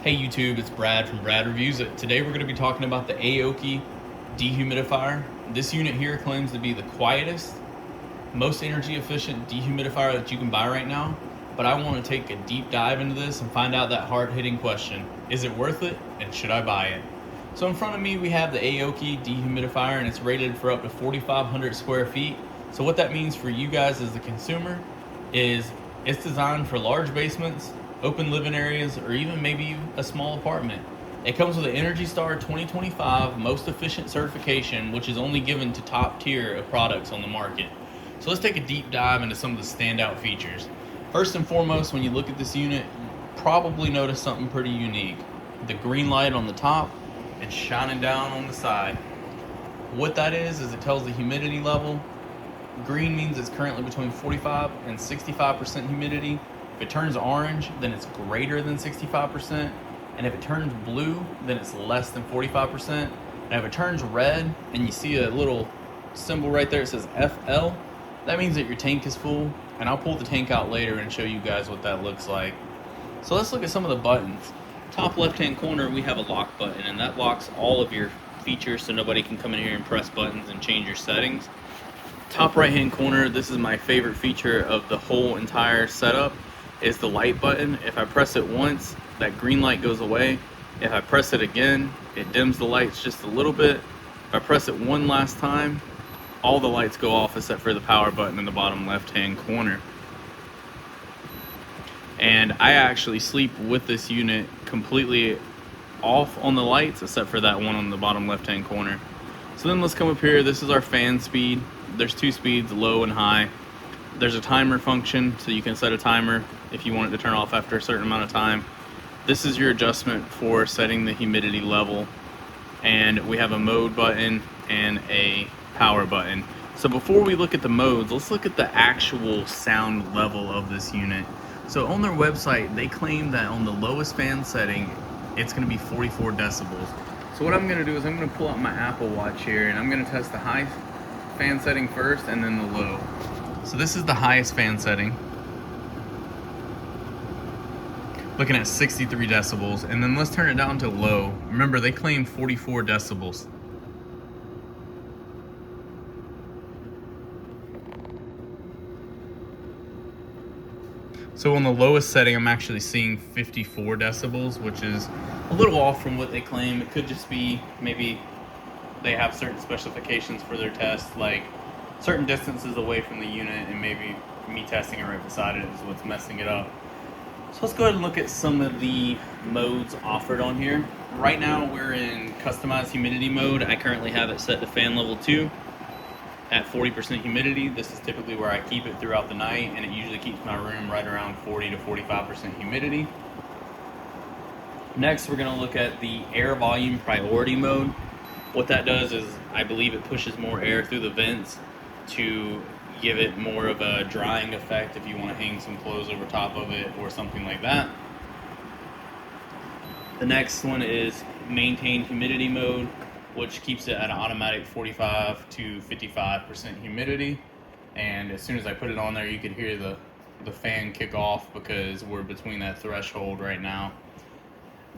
Hey YouTube, it's Brad from Brad Reviews. Today we're going to be talking about the Aeocky Dehumidifier. This unit here claims to be the quietest, most energy efficient dehumidifier that you can buy right now. But I want to take a deep dive into this and find out that hard-hitting question. Is it worth it, and should I buy it? So in front of me we have the Aeocky Dehumidifier, and it's rated for up to 4,500 square feet. So what that means for you guys as the consumer is it's designed for large basements, open living areas, or even maybe a small apartment. It comes with an Energy Star 2025 Most Efficient certification, which is only given to top tier of products on the market. So let's take a deep dive into some of the standout features. First and foremost, when you look at this unit, you probably notice something pretty unique. The green light on the top and shining down on the side. What that is it tells the humidity level. Green means it's currently between 45 and 65% humidity. If it turns orange, then it's greater than 65%. And if it turns blue, then it's less than 45%. And if it turns red, and you see a little symbol right there, it says FL, that means that your tank is full. And I'll pull the tank out later and show you guys what that looks like. So let's look at some of the buttons. Top left-hand corner, we have a lock button, and that locks all of your features so nobody can come in here and press buttons and change your settings. Top right-hand corner, this is my favorite feature of the whole entire setup, is the light button. If I press it once, that green light goes away. If I press it again, it dims the lights just a little bit. If I press it one last time, all the lights go off except for the power button in the bottom left-hand corner. And I actually sleep with this unit completely off on the lights except for that one on the bottom left-hand corner. So then let's come up here. This is our fan speed. There's two speeds, low and high. There's a timer function, so you can set a timer if you want it to turn off after a certain amount of time. This is your adjustment for setting the humidity level. And we have a mode button and a power button. So before we look at the modes, let's look at the actual sound level of this unit. So on their website, they claim that on the lowest fan setting, it's going to be 44 decibels. So what I'm going to do is I'm going to pull out my Apple Watch here, and I'm going to test the high fan setting first and then the low. So this is the highest fan setting, looking at 63 decibels, and then let's turn it down to low. Remember, they claim 44 decibels. So on the lowest setting, I'm actually seeing 54 decibels, which is a little off from what they claim. It could just be maybe they have certain specifications for their test, like certain distances away from the unit, and maybe me testing it right beside it is what's messing it up. So let's go ahead and look at some of the modes offered on here. Right now we're in customized humidity mode. I currently have it set to fan level 2 at 40% humidity. This is typically where I keep it throughout the night, and it usually keeps my room right around 40 to 45% humidity. Next, we're going to look at the air volume priority mode. What that does is, I believe it pushes more air through the vents to give it more of a drying effect if you want to hang some clothes over top of it or something like that. The next one is maintain humidity mode, which keeps it at an automatic 45 to 55% humidity. And as soon as I put it on there, you could hear the fan kick off because we're between that threshold right now.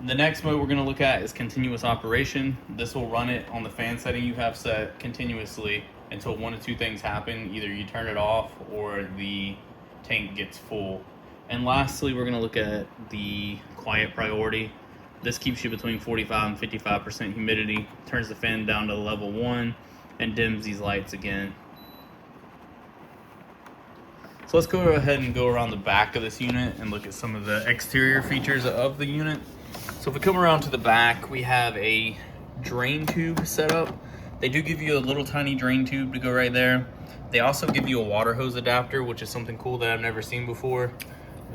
The next mode we're going to look at is continuous operation. This will run it on the fan setting you have set continuously until one of two things happen. Either you turn it off or the tank gets full. And lastly, we're going to look at the quiet priority. This keeps you between 45 and 55% humidity, turns the fan down to level 1, and dims these lights again. So let's go ahead and go around the back of this unit and look at some of the exterior features of the unit. So if we come around to the back, we have a drain tube set up. They do give you a little tiny drain tube to go right there. They also give you a water hose adapter, which is something cool that I've never seen before.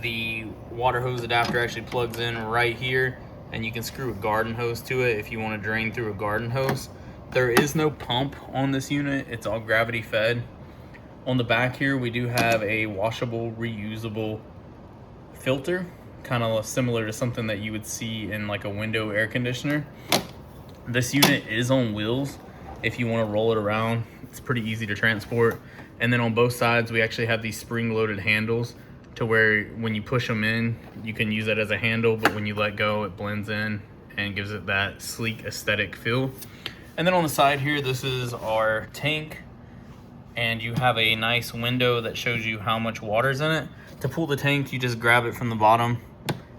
The water hose adapter actually plugs in right here, and you can screw a garden hose to it if you want to drain through a garden hose. There is no pump on this unit. It's all gravity fed. On the back here, we do have a washable, reusable filter, kind of similar to something that you would see in like a window air conditioner. This unit is on wheels. If you want to roll it around, it's pretty easy to transport. And then on both sides, we actually have these spring-loaded handles to where when you push them in, you can use it as a handle, but when you let go, it blends in and gives it that sleek aesthetic feel. And then on the side here, this is our tank, and you have a nice window that shows you how much water's in it. To pull the tank, you just grab it from the bottom,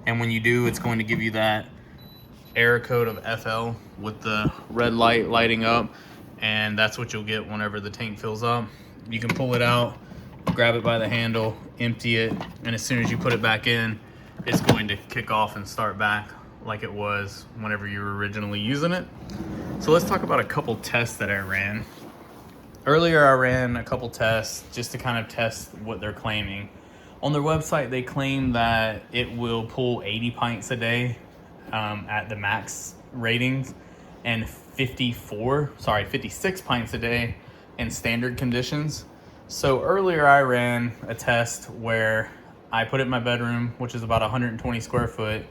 and when you do, it's going to give you that error code of FL with the red light lighting up, and that's what you'll get whenever the tank fills up. You can pull it out, grab it by the handle, empty it, and as soon as you put it back in, it's going to kick off and start back like it was whenever you were originally using it. So let's talk about a couple tests that I ran. Earlier I ran a couple tests just to kind of test what they're claiming. On their website, they claim that it will pull 80 pints a day at the max ratings, and 56 pints a day in standard conditions. So earlier I ran a test where I put it in my bedroom, which is about 120 square foot.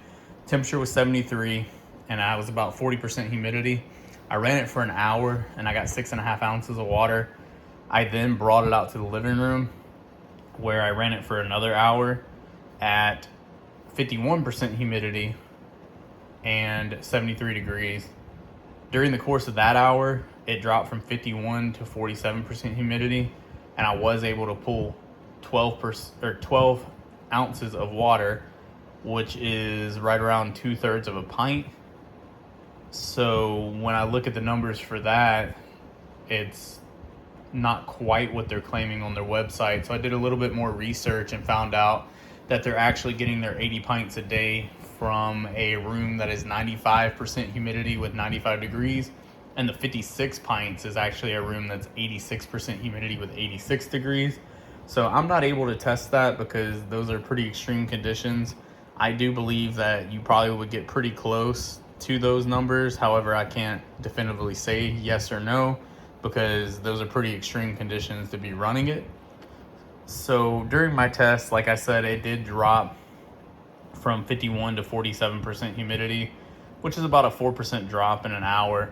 Temperature was 73, and I was about 40% humidity. I ran it for an hour, and I got 6.5 ounces of water. I then brought it out to the living room, where I ran it for another hour at 51% humidity and 73 degrees. During the course of that hour, it dropped from 51 to 47% humidity, and I was able to pull 12 ounces of water, which is right around 2/3 of a pint. So when I look at the numbers for that, it's not quite what they're claiming on their website. So I did a little bit more research and found out that they're actually getting their 80 pints a day from a room that is 95% humidity with 95 degrees, and the 56 pints is actually a room that's 86% humidity with 86 degrees. So I'm not able to test that because those are pretty extreme conditions. I do believe that you probably would get pretty close to those numbers. However, I can't definitively say yes or no because those are pretty extreme conditions to be running it. So during my test, like I said, it did drop from 51 to 47% humidity, which is about a 4% drop in an hour.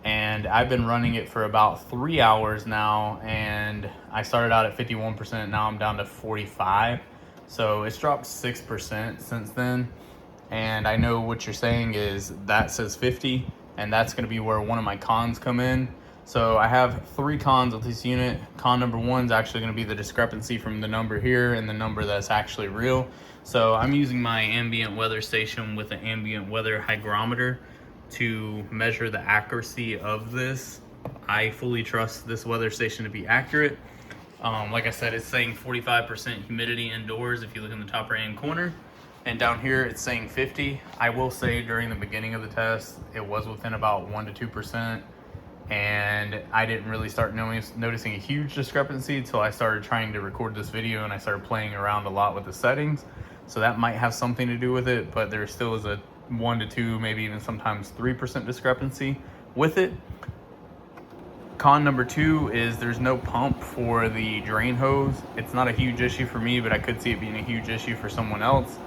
And I've been running it for about 3 hours now, and I started out at 51%, now I'm down to 45. So it's dropped 6% since then. And I know what you're saying is that says 50, and that's gonna be where one of my cons come in. So I have 3 cons with this unit. Con number 1 is actually gonna be the discrepancy from the number here and the number that's actually real. So I'm using my ambient weather station with an ambient weather hygrometer to measure the accuracy of this. I fully trust this weather station to be accurate. Like I said, it's saying 45% humidity indoors if you look in the top right hand corner, and down here it's saying 50. I will say during the beginning of the test, it was within about 1 to 2%, and I didn't really start noticing a huge discrepancy until I started trying to record this video and I started playing around a lot with the settings. So that might have something to do with it, but there still is a 1 to 2, maybe even sometimes 3% discrepancy with it. Con number 2 is there's no pump for the drain hose. It's not a huge issue for me, but I could see it being a huge issue for someone else,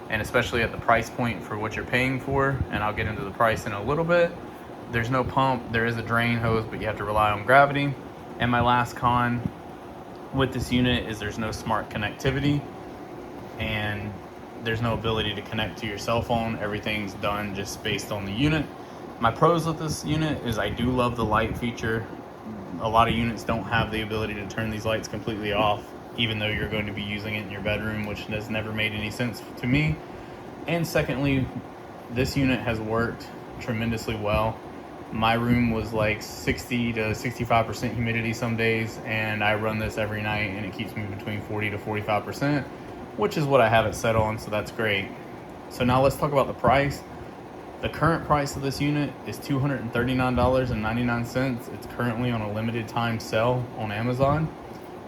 and especially at the price point for what you're paying for, and I'll get into the price in a little bit. There's no pump, there is a drain hose, but you have to rely on gravity. And my last con with this unit is there's no smart connectivity, and there's no ability to connect to your cell phone. Everything's done just based on the unit. My pros with this unit is I do love the light feature. A lot of units don't have the ability to turn these lights completely off, even though you're going to be using it in your bedroom, which has never made any sense to me. And secondly, this unit has worked tremendously well. My room was like 60 to 65% humidity some days, and I run this every night and it keeps me between 40 to 45%, which is what I have it set on, so that's great. So now let's talk about the price. The current price of this unit is $239.99. It's currently on a limited time sale on Amazon.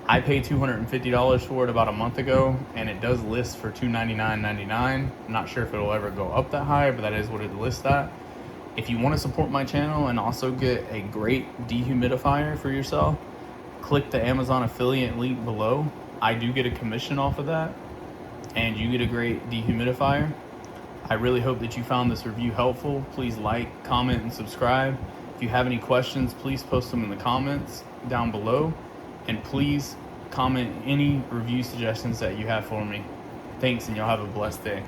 I paid $250 for it about a month ago, and it does list for $299.99. I'm not sure if it'll ever go up that high, but that is what it lists at. If you want to support my channel and also get a great dehumidifier for yourself, click the Amazon affiliate link below. I do get a commission off of that, and you get a great dehumidifier. I really hope that you found this review helpful. Please like, comment, and subscribe. If you have any questions, please post them in the comments down below, and please comment any review suggestions that you have for me. Thanks, and y'all have a blessed day.